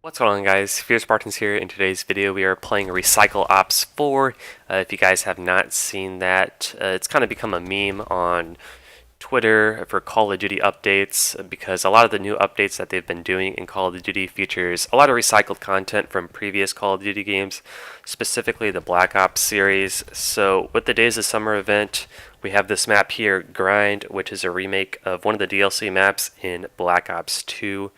What's going on, guys? FearSpartans here. In today's video we are playing Recycle Ops 4. If you guys have not seen that, it's kind of become a meme on Twitter for Call of Duty updates because a lot of the new updates that they've been doing in Call of Duty features a lot of recycled content from previous Call of Duty games, specifically the Black Ops series. So with the Days of Summer event, we have this map here, Grind, which is a remake of one of the DLC maps in Black Ops 2.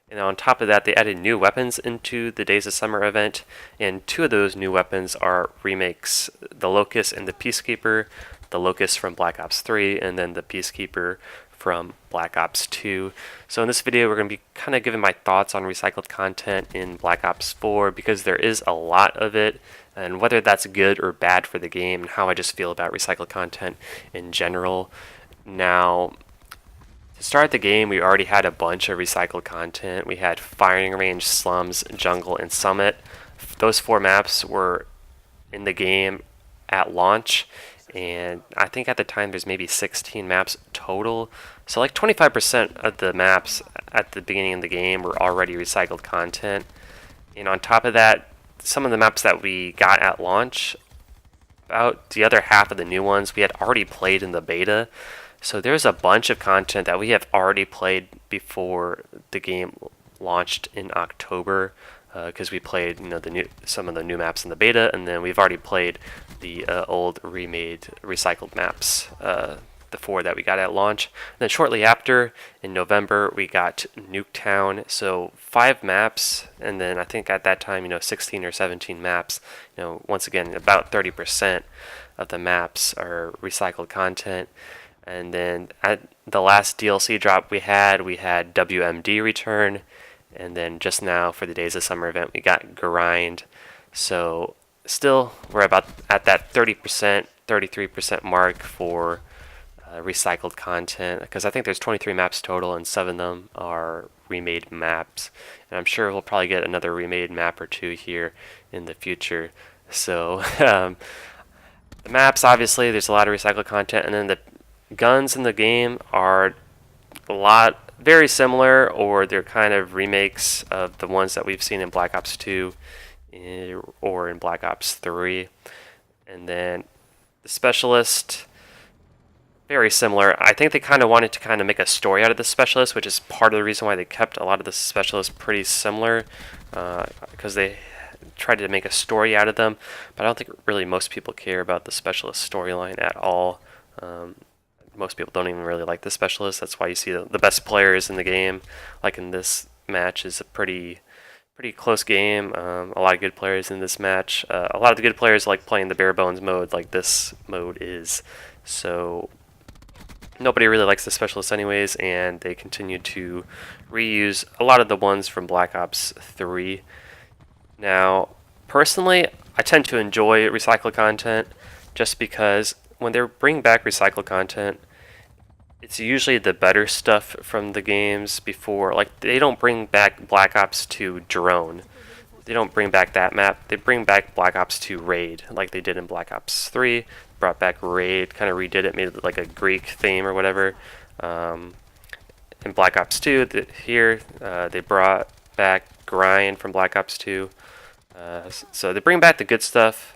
And on top of that, they added new weapons into the Days of Summer event, and two of those new weapons are remakes, the Locust and the Peacekeeper, the Locust from Black Ops 3, and then the Peacekeeper from Black Ops 2. So in this video, we're going to be kind of giving my thoughts on recycled content in Black Ops 4, because there is a lot of it, and whether that's good or bad for the game, and how I just feel about recycled content in general. Now, to start the game, we already had a bunch of recycled content. We had Firing Range, Slums, Jungle, and Summit. Those four maps were in the game at launch, and I think at the time there's maybe 16 maps total. So like 25% of the maps at the beginning of the game were already recycled content. And on top of that, some of the maps that we got at launch, about the other half of the new ones we had already played in the beta. So there's a bunch of content that we have already played before the game launched in October, because we played some of the new maps in the beta, and then we've already played the old remade recycled maps, the four that we got at launch. And then shortly after, in November, we got Nuketown. So 5 maps, and then I think at that time, 16 or 17 maps. Once again, about 30% of the maps are recycled content. And then at the last DLC drop we had WMD return, and then just now for the Days of Summer event we got Grind. So still we're about at that 30%, 33% mark for recycled content, because I think there's 23 maps total and 7 of them are remade maps. And I'm sure we'll probably get another remade map or two here in the future. So the maps, obviously there's a lot of recycled content, and then the guns in the game are very similar, or they're kind of remakes of the ones that we've seen in Black Ops 2 or in Black Ops 3. And then the Specialist, very similar. I think they kind of wanted to kind of make a story out of the Specialist, which is part of the reason why they kept a lot of the Specialists pretty similar, because they tried to make a story out of them. But I don't think really most people care about the Specialist storyline at all. Most people don't even really like the Specialist. That's why you see the best players in the game, like in this match, is a pretty close game. A lot of good players in this match. A lot of the good players like playing the bare bones mode, like this mode is. So nobody really likes the Specialist anyways, and they continue to reuse a lot of the ones from Black Ops 3. Now, personally, I tend to enjoy recycled content just because when they bring back recycled content, it's usually the better stuff from the games before. Like, they don't bring back Black Ops 2 Drone. They don't bring back that map. They bring back Black Ops 2 Raid, like they did in Black Ops 3. Brought back Raid, kind of redid it, made it like a Greek theme or whatever. In Black Ops 2, they brought back Grind from Black Ops 2. So they bring back the good stuff.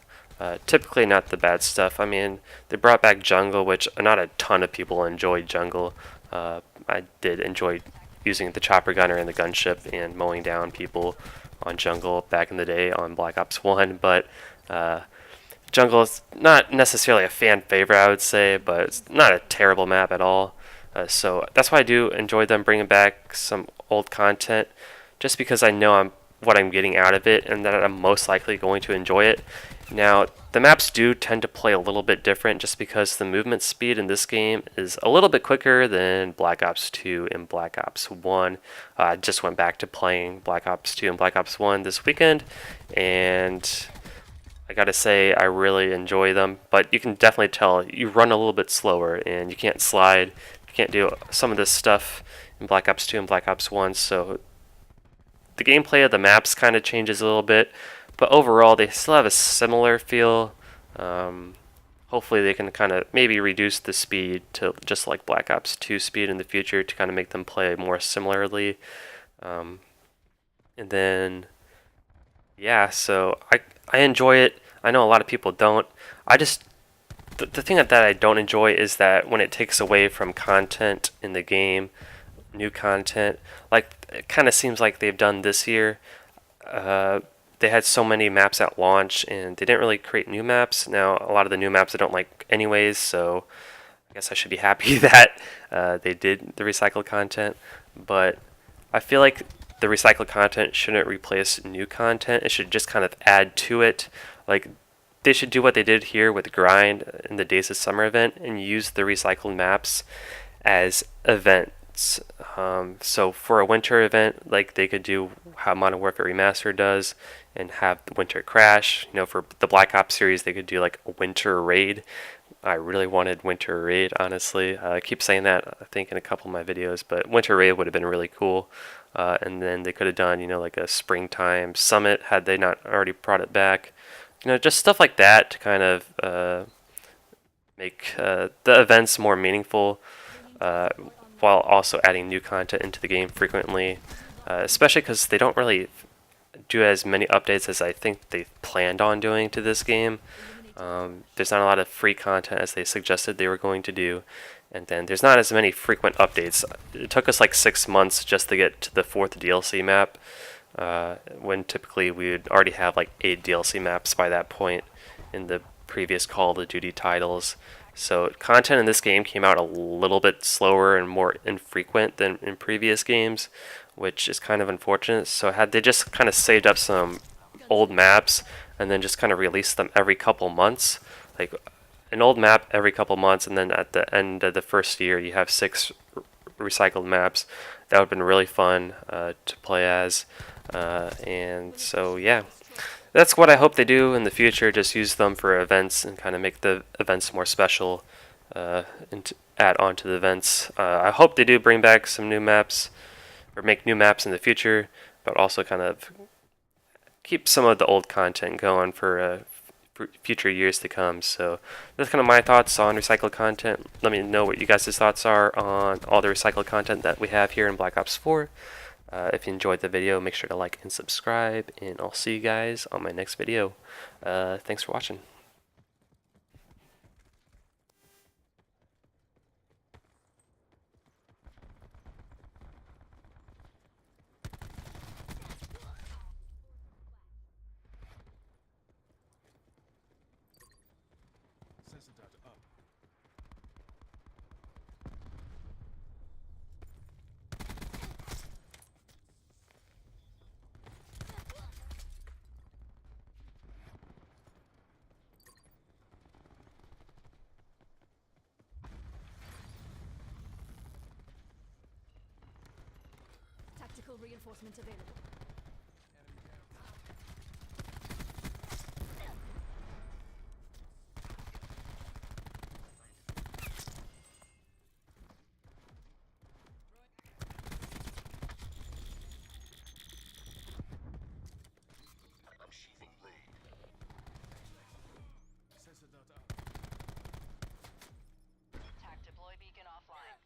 Typically not the bad stuff. I mean, they brought back Jungle, which not a ton of people enjoyed Jungle. I did enjoy using the chopper gunner and the gunship and mowing down people on Jungle back in the day on Black Ops 1, but Jungle is not necessarily a fan favorite, I would say, but it's not a terrible map at all. So that's why I do enjoy them bringing back some old content, just because I know what I'm getting out of it, and that I'm most likely going to enjoy it. Now, the maps do tend to play a little bit different, just because the movement speed in this game is a little bit quicker than Black Ops 2 and Black Ops 1. I just went back to playing Black Ops 2 and Black Ops 1 this weekend, and I gotta say I really enjoy them, but you can definitely tell you run a little bit slower, and you can't slide, you can't do some of this stuff in Black Ops 2 and Black Ops 1, so the gameplay of the maps kind of changes a little bit. But overall, they still have a similar feel. Hopefully they can kind of maybe reduce the speed to just like Black Ops 2 speed in the future to kind of make them play more similarly. And then yeah, so I enjoy it. I know a lot of people don't. I just the thing that I don't enjoy is that when it takes away from content in the game, new content, like it kind of seems like they've done this year. Uh, they had so many maps at launch and they didn't really create new maps. Now, a lot of the new maps I don't like anyways, so I guess I should be happy that they did the recycled content. But I feel like the recycled content shouldn't replace new content. It should just kind of add to it. Like, they should do what they did here with Grind in the Days of Summer event and use the recycled maps as events. So for a winter event, like they could do how Modern Warfare Remastered does and have the winter crash. You know, for the Black Ops series, they could do like a winter raid. I really wanted winter raid, honestly. I keep saying that, I think, in a couple of my videos, but winter raid would have been really cool. And then they could have done, you know, like a springtime summit had they not already brought it back. You know, just stuff like that to kind of make the events more meaningful, while also adding new content into the game frequently, especially because they don't really do as many updates as I think they planned on doing to this game. There's not a lot of free content as they suggested they were going to do, and then there's not as many frequent updates. It took us like 6 months just to get to the 4th DLC map, when typically we would already have like 8 DLC maps by that point in the previous Call of Duty titles. So content in this game came out a little bit slower and more infrequent than in previous games, which is kind of unfortunate. So had they just kind of saved up some old maps and then just kind of released them every couple months, like an old map every couple months, and then at the end of the first year you have 6 recycled maps, that would have been really fun to play as. And so yeah, that's what I hope they do in the future. Just use them for events and kind of make the events more special, and add on to the events. I hope they do bring back some new maps or make new maps in the future, but also kind of keep some of the old content going for future years to come. So that's kind of my thoughts on recycled content. Let me know what you guys' thoughts are on all the recycled content that we have here in Black Ops 4. If you enjoyed the video, make sure to like and subscribe, and I'll see you guys on my next video. Thanks for watching. Tactical reinforcement available. Tac deploy beacon offline.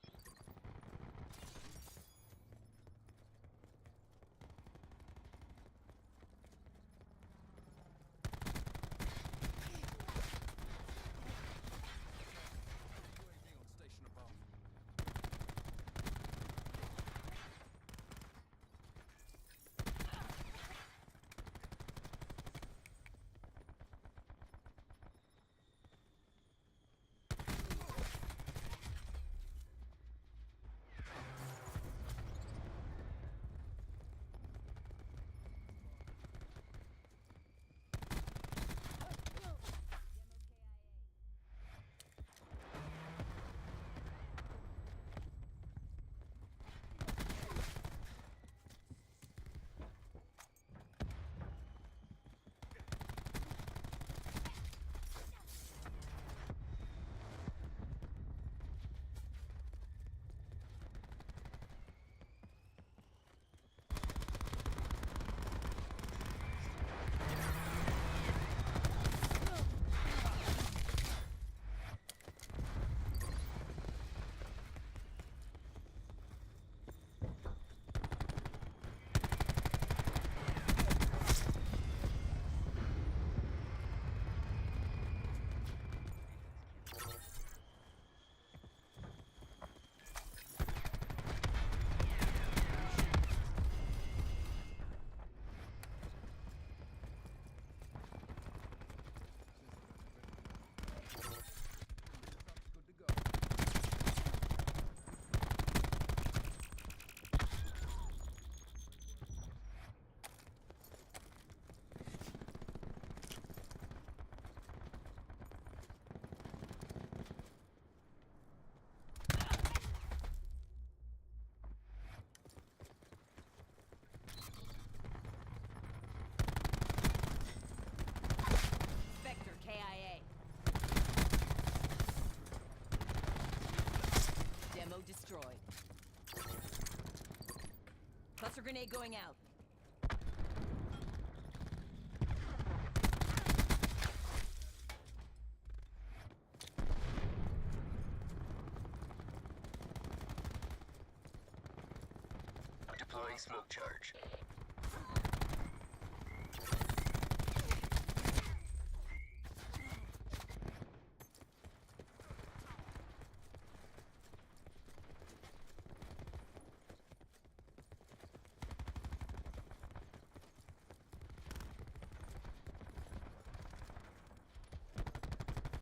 grenade going out. Deploying smoke charge.